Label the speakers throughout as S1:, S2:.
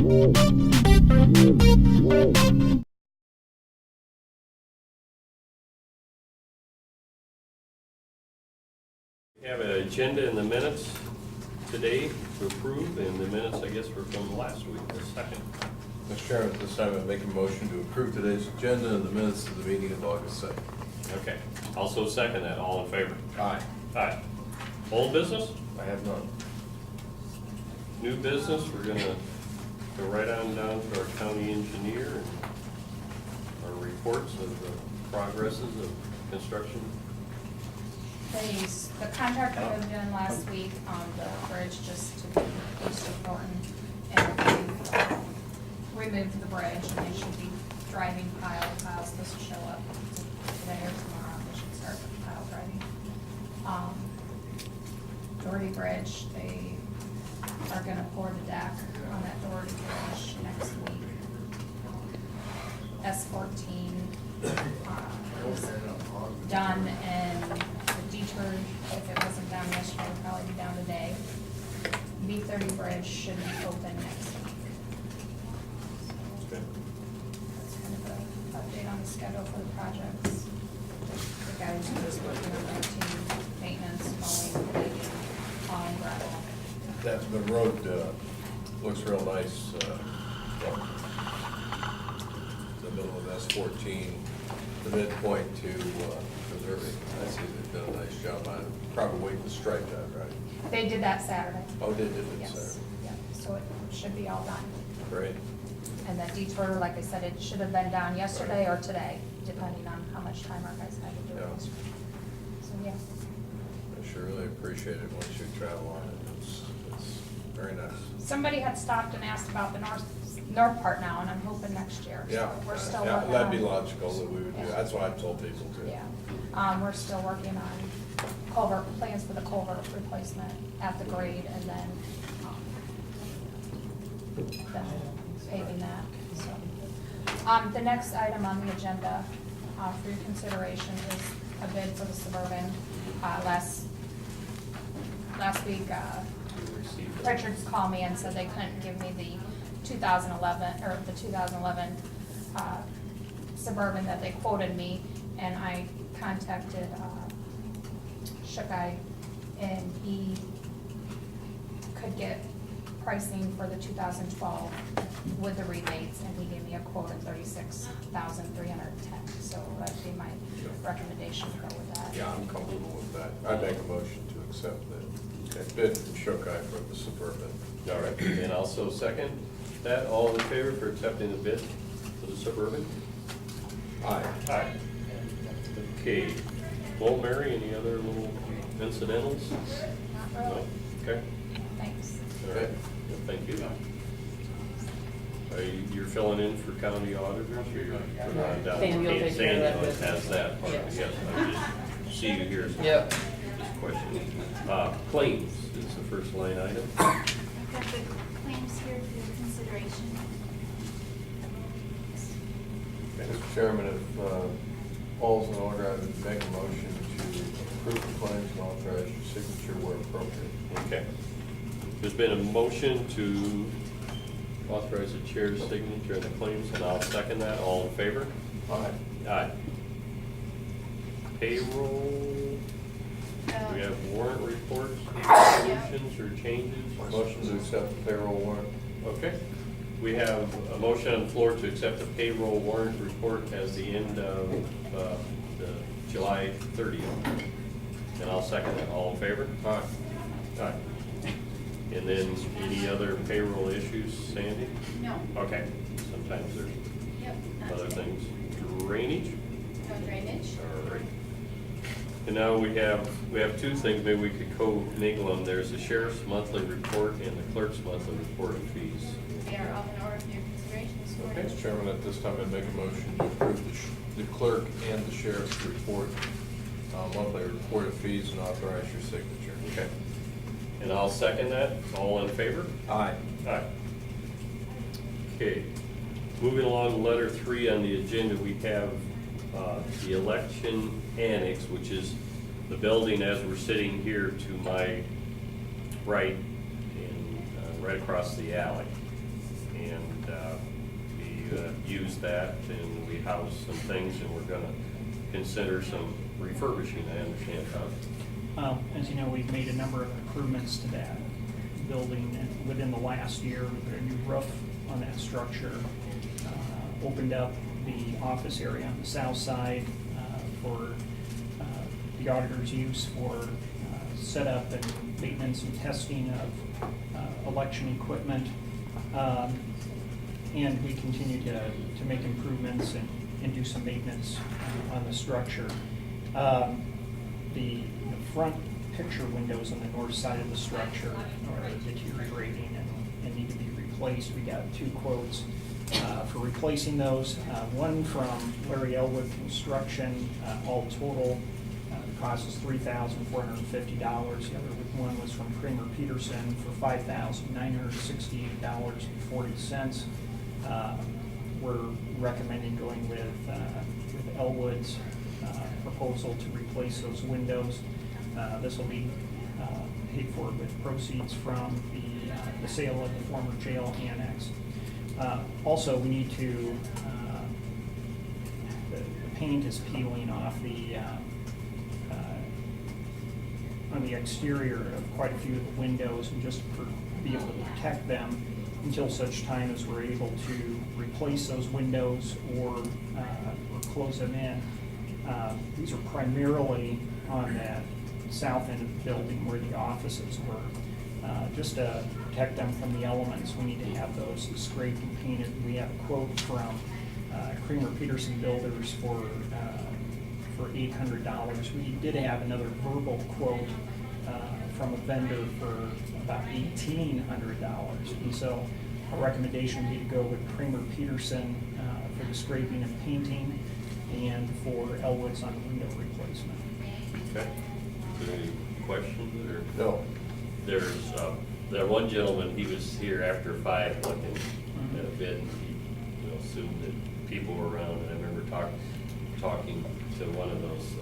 S1: We have an agenda in the minutes today to approve, and the minutes, I guess, were from last week, the second.
S2: Mr. Chairman, at this time, I make a motion to approve today's agenda and the minutes of the meeting of August 2nd.
S1: Okay. Also second that. All in favor?
S2: Aye.
S1: Aye. Old business?
S2: I have none.
S1: New business? We're gonna go right on down to our county engineer and our reports of the progresses of construction.
S3: The contractor moved in last week on the bridge just to the east of Thornton, and we removed the bridge, and they should be driving piles supposed to show up today or tomorrow. They should start with pile driving. Doherty Bridge, they are gonna pour the deck on that Doherty Bridge next week. S14 was done, and the detour, if it wasn't done yesterday, would probably be down today. B30 Bridge should be open next week.
S1: Okay.
S3: That's kind of an update on the schedule for the projects. The guys are just working on routine maintenance, mowing, paving, hauling gravel.
S2: The road looks real nice. The middle of S14, the midpoint to Missouri. I see they've done a nice job on it. Probably waiting to strike that, right?
S3: They did that Saturday.
S2: Oh, they did it
S3: Yes,
S2: Saturday.
S3: yeah, so it should be all done.
S2: Great.
S3: And that detour, like I said, it should have been done yesterday or today, depending on how much time our guys had to do it.
S2: Yeah.
S3: yesterday. So, yeah.
S2: I sure really appreciate it once you travel on it. It's very nice.
S3: Somebody had stopped and asked about the north part now, and I'm hoping next year. So
S2: Yeah,
S3: we're still
S2: yeah,
S3: working
S2: that'd be
S3: on-
S2: logical that we would do.
S3: Yeah.
S2: That's what I've told people too.
S3: Yeah, we're still working on culvert, plans for the culvert replacement at the grade, and then paving that, so. The next item on the agenda, for your consideration is a bid for the Suburban. Last week,
S1: We received it.
S3: Richards called me and said they couldn't give me the 2011 Suburban that they quoted me, and I contacted Shookeye, and he could get pricing for the 2012 with the rebates, and he gave me a quote of $36,310. So that'd be my recommendation to go with that.
S2: Yeah, I'm comfortable with that. I make a motion to accept the bid from Shokai for the Suburban.
S1: All right, and also second that. All in favor for accepting the bid for the Suburban?
S2: Aye.
S1: Aye. Okay. Well, Mary, any other little incidentals?
S3: Not really.
S1: No? Okay.
S3: Thanks.
S1: All right. Well, thank you. You're filling in for county auditors, or you're putting on down?
S4: Sandy will take care of that
S1: Sandy
S4: business.
S1: has that part,
S4: Yes.
S1: yes. I just see you here. So
S4: Yep.
S1: Just question. Claims is the first line item.
S5: I've got the claims here for your consideration.
S2: Mr. Chairman, if all's in order, I would make a motion to approve the claims and authorize your signature where appropriate.
S1: Okay. There's been a motion to authorize the chair's signature on the claims, and I'll second that. All in favor?
S2: Aye.
S1: Aye. Payroll, do we have warrant reports, resolutions, or changes?
S2: Motion to accept the payroll warrant.
S1: Okay. We have a motion on the floor to accept the payroll warrant report as the end of the July 30th. And I'll second that. All in favor?
S2: Aye.
S1: Aye. And then any other payroll issues, Sandy?
S5: No.
S1: Okay. Sometimes there's
S5: Yep.
S1: other things. Drainage?
S5: No drainage.
S1: All right. And now we have two things, maybe we could co-mingle them. There's the sheriff's monthly report and the clerk's monthly report of fees.
S5: They are all in order for your consideration this morning.
S2: Mr. Chairman, at this time, I'd make a motion to approve the clerk and the sheriff's report, monthly report of fees, and authorize your signature.
S1: Okay. And I'll second that. All in favor?
S2: Aye.
S1: Aye. Okay. Moving along, letter 3 on the agenda, we have the election annex, which is the building as we're sitting here to my right and right across the alley. and we used that, and we housed some things, and we're gonna consider some refurbishing, I understand, Tom.
S4: As you know, we've made a number of improvements to that building and within the last year. We put a new roof on that structure, opened up the office area on the south side for the auditor's use for setup and maintenance and testing of election equipment. And we continue to make improvements and do some maintenance on the structure. The front picture windows on the north side of the structure are deteriorating and need to be replaced. We got 2 quotes for replacing those. One from Larry Elwood Construction, all total, the cost is $3,450. The other one was from Kramer Peterson for $5,968.40. We're recommending going with Elwood's proposal to replace those windows. This will be paid for with proceeds from the sale of the former jail annex. Also, we need to, the paint is peeling off on the exterior of quite a few of the windows, and just be able to protect them until such time as we're able to replace those windows or close them in. These are primarily on that south end of the building where the offices were. Just to protect them from the elements, we need to have those scraped and painted. We have a quote from Kramer Peterson Builders for $800. We did have another verbal quote from a vendor for about $1,800. And so our recommendation would be to go with Kramer Peterson for the scraping and painting, and for Elwood's on the window replacement.
S1: Okay. Is there any questions or?
S2: No.
S1: There's, that one gentleman, he was here after 5 looking at a bid, and he, assumed that people were around, and I remember talking to one of those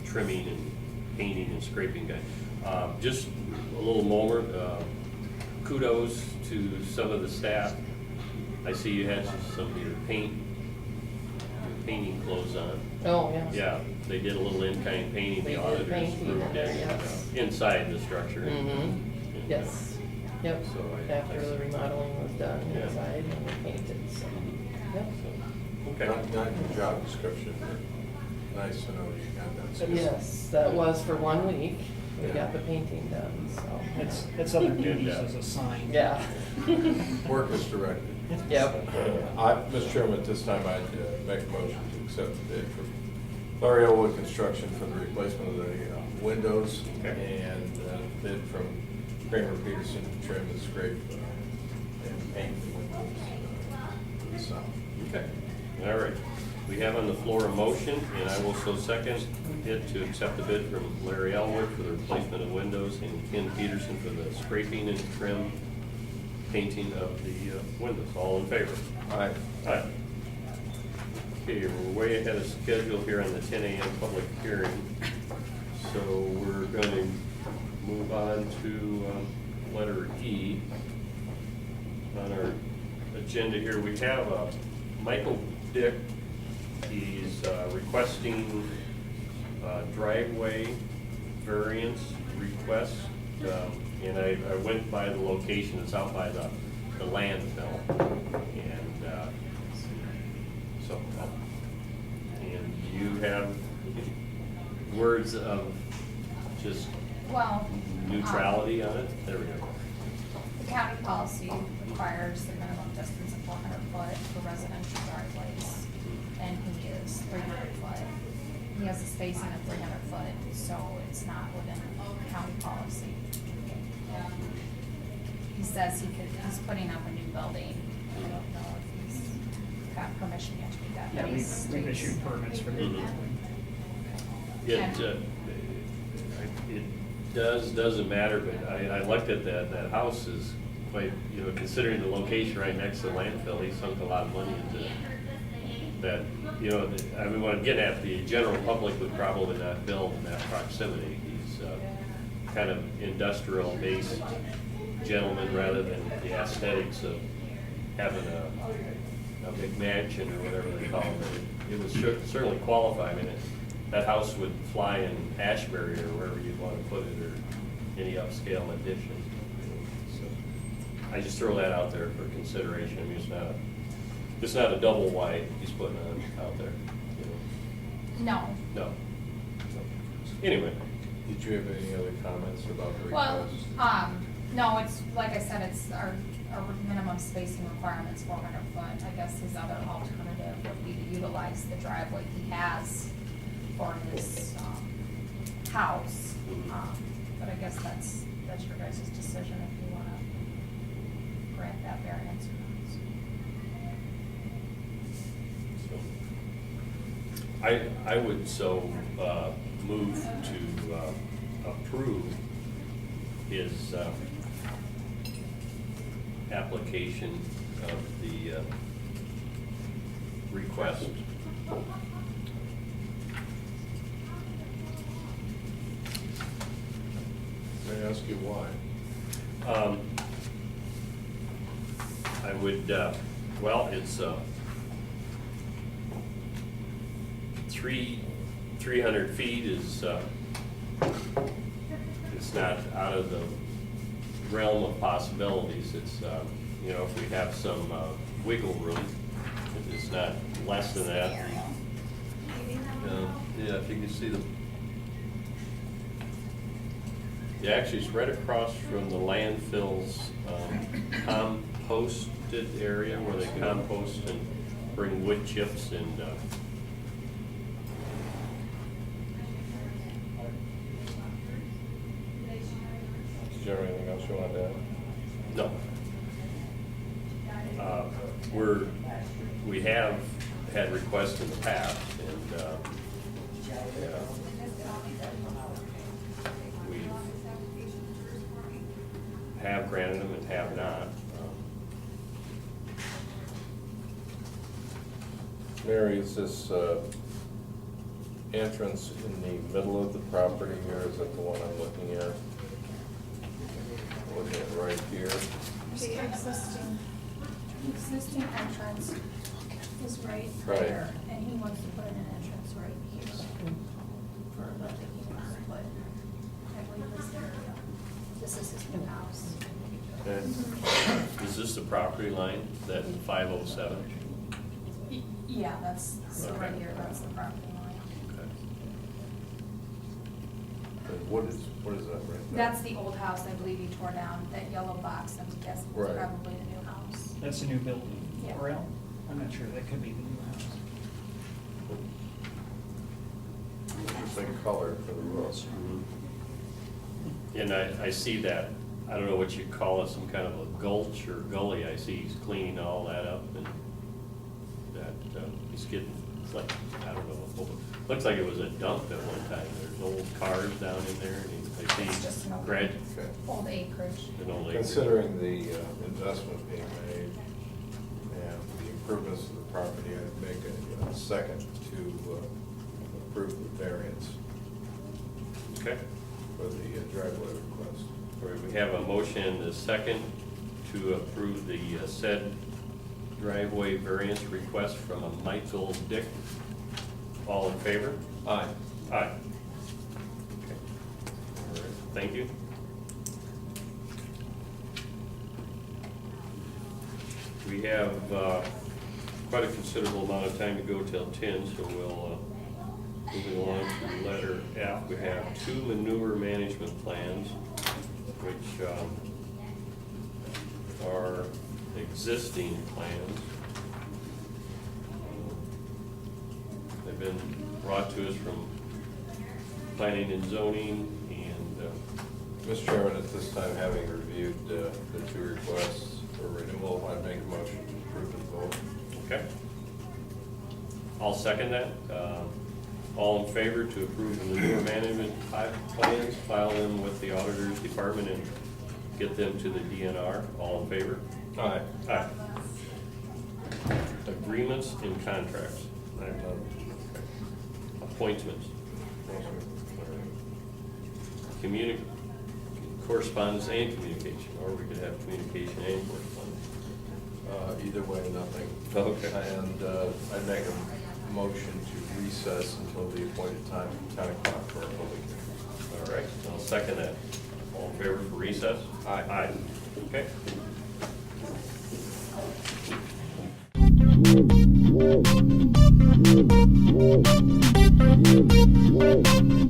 S1: trimming and painting and scraping guys. Just a little moment, kudos to some of the staff. I see you had some of your painting clothes on.
S6: Oh, yes.
S1: Yeah, they did a little in-kind painting,
S6: They
S1: the
S6: did
S1: auditors
S6: painting in
S1: approved
S6: there,
S1: it,
S6: yes.
S1: inside the structure.
S6: Mhm.
S1: And,
S6: Yes, yep,
S1: So
S6: after the remodeling was done
S1: Yeah.
S6: inside and we painted, so, yep.
S1: So, okay.
S2: Not your job description, but nice to know you got that. skill.
S6: Yes, that was for 1 week, we
S2: Yeah.
S6: got the painting done, so.
S4: It's other duties as assigned.
S6: Yeah.
S2: Work is directed.
S6: Yep.
S2: Mr. Chairman, at this time, I'd make a motion to accept the bid from Larry Elwood Construction for the replacement of the windows,
S1: Okay.
S2: and bid from Kramer Peterson to trim and scrape and paint the windows to the south.
S1: Okay, all right. We have on the floor a motion, and I will so second it to accept the bid from Larry Elwood for the replacement of windows, and Ken Peterson for the scraping and trim painting of the windows. All in favor?
S2: Aye.
S1: Aye. Okay, we're way ahead of schedule here on the 10 a.m. public hearing. So we're going to move on to letter E. On our agenda here, we have Michael Dick. He's requesting driveway variance request. And I went by the location, it's out by the landfill. And and you have words of just
S3: Well.
S1: neutrality on it? There we go.
S3: The county policy requires the minimum distance of 400 foot for residential driveways, and he is 300 foot. He has a spacing of 300 foot, so it's not within county policy. He says he's putting up a new building. I don't know if he's got permission yet to do that.
S4: Yeah,
S3: but he
S4: we've
S3: states-
S4: issued permits for the
S1: Mhm.
S4: building.
S1: It doesn't matter, but I looked at that house is quite, considering the location right next to the landfill, he sunk a lot of money into that. I mean, what I'm getting at, the general public would probably not build in that proximity. He's kind of industrial-based gentleman rather than the aesthetics of having a big mansion or whatever they call it. It would certainly qualify. I mean, that house would fly in Ashbury or wherever you'd want to put it, or any upscale addition. So I just throw that out there for consideration. I mean, it's not a double wide he's putting on out there, you know.
S3: No.
S1: No. Anyway,
S2: Did you have any other comments about the
S3: Well,
S2: request?
S3: no, it's, like I said, it's our minimum spacing requirement's 400 foot. I guess his other alternative would be to utilize the driveway he has for his, house. But I guess that's your guys' decision if you wanna grant that variance or not.
S1: I would so move to approve his application of the request.
S2: May I ask you why?
S1: I would, well, it's 300 feet is, it's not out of the realm of possibilities. It's, you know, if we have some wiggle room, it's not less than that. Yeah, if you can see the, yeah, actually, it's right across from the landfill's composted area where they compost and bring wood chips and,
S2: Is there anything else you want to add?
S1: no. We have had requests in the past, and we have granted them and have not.
S2: Mary, is this entrance in the middle of the property here? Is that the one I'm looking at? Looking at right here.
S3: The existing entrance is right
S2: Right.
S3: there, and he wants to put in an entrance right here for what he wants to put. I believe this area. This is his new house.
S1: Okay. Is this the property line, that 507?
S3: Yeah, that's, so right
S1: Okay.
S3: here, that's the property line.
S1: Okay.
S2: And what is that right there?
S3: That's the old house, I believe he tore down, that yellow box, I'm guessing is
S2: Right.
S3: probably the new house.
S4: That's a new building.
S3: Yeah.
S4: Or else, I'm not sure, that could be the new house.
S2: Interesting color for the roof.
S1: And I see that, I don't know what you call it, some kind of a gulch or gully. I see he's cleaning all that up, and that he's getting, it's like, I don't know, looks like it was a dump at one time. There's old cars down in there, and I see
S3: It's just an old-
S1: an
S2: Okay.
S3: Old acreage.
S1: old acre.
S2: Considering the investment being made and the improvements to the property, I'd make a second to approve the variance
S1: Okay.
S2: for the driveway request.
S1: All right, we have a motion and a second to approve the said driveway variance request from a Michael Dick. All in favor?
S2: Aye.
S1: Aye. Okay. All right, thank you. We have quite a considerable amount of time to go till 10, so we'll, moving along to letter F, we have 2 manure management plans, which are existing plans. They've been brought to us from planning and zoning, and
S2: Mr. Chairman, at this time, having reviewed the 2 requests for renewal, I'd make a motion to approve them both.
S1: okay. I'll second that. All in favor to approve the manure management plans, file them with the auditor's department and get them to the DNR. All in favor?
S2: Aye.
S1: Aye. Agreements and contracts. I have none. Appointments. Correspondence and communication, or we could have communication and correspondence.
S2: Either way, nothing.
S1: Okay.
S2: And I'd make a motion to recess until the appointed time, 10 o'clock for our public hearing.
S1: All right, I'll second that. All in favor for recess? Aye. Okay.